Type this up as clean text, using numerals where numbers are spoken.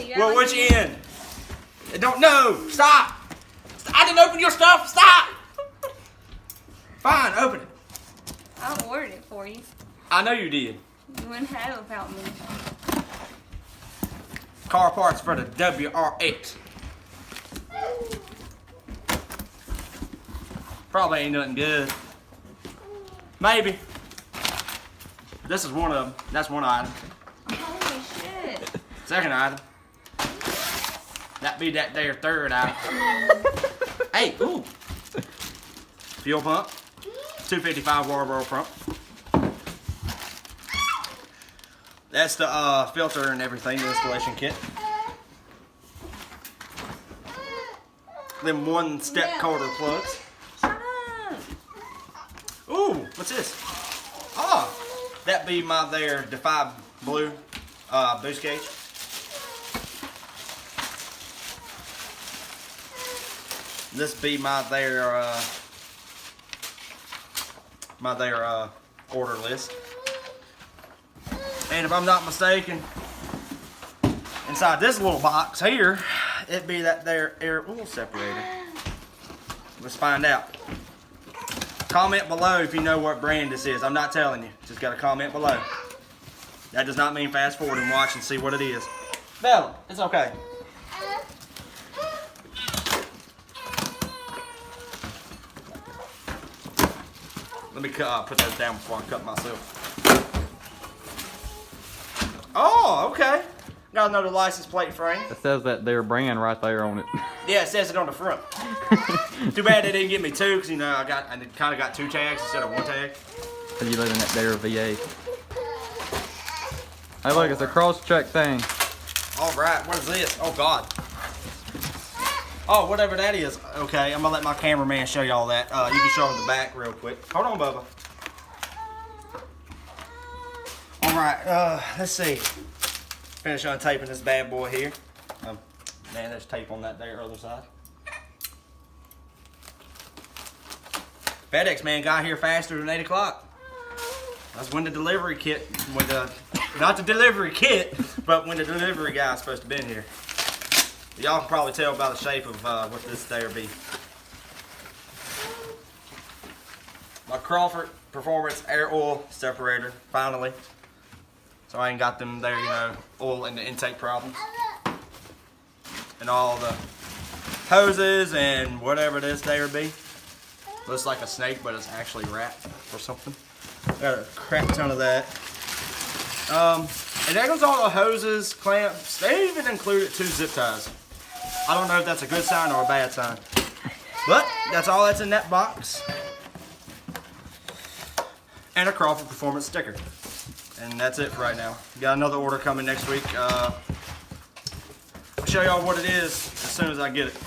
You Well, which end? I don't know. Stop. I didn't open your stuff. Stop. Fine, open it. I ordered it for you. I know you did. You wouldn't have it without me. Car parts for the WRX. Probably ain't nothing good. Maybe. This is one of them. That's one item. Holy shit. Second item. That be that there third item. Hey, ooh. Fuel pump. 255 Warborough pump. That's the filter and everything, the installation kit. Them one step quarter plugs. Shut up. Ooh, what's this? Oh, that be my there Defy Blue boost gauge. This be my there order list. And if I'm not mistaken, inside this little box here, it be that there air oil separator. Let's find out. Comment below if you know what brand this is. I'm not telling you. Just got to comment below. That does not mean fast forward and watch and see what it is. Bella, it's okay. Let me put those down before I cut myself. Oh, okay. Got another license plate frame. It says that their brand right there on it. Yeah, it says it on the front. Too bad they didn't give me two, because you know I kind of got two tags instead of one tag. Cause you live in that there VA. Hey, look, it's a cross-check thing. All right, what is this? Oh God. Oh, whatever that is. Okay, I'm gonna let my cameraman show y'all that. You can show them the back real quick. Hold on, Bubba. All right, let's see. Finish untaping this bad boy here. Man, there's tape on that there other side. FedEx man got here faster than 8 o'clock. That's when the delivery kit, not the delivery kit, but when the delivery guy's supposed to be in here. Y'all can probably tell by the shape of what this there be. My Crawford Performance Air Oil Separator, finally. So I ain't got them there, you know, oil and the intake problems. And all the hoses and whatever this there be. Looks like a snake, but it's actually wrapped or something. Got a crap ton of that. And there goes all the hoses, clamps. They even included 2 zip ties. I don't know if that's a good sign or a bad sign. But that's all that's in that box. And a Crawford Performance sticker. And that's it for right now. Got another order coming next week. I'll show y'all what it is as soon as I get it.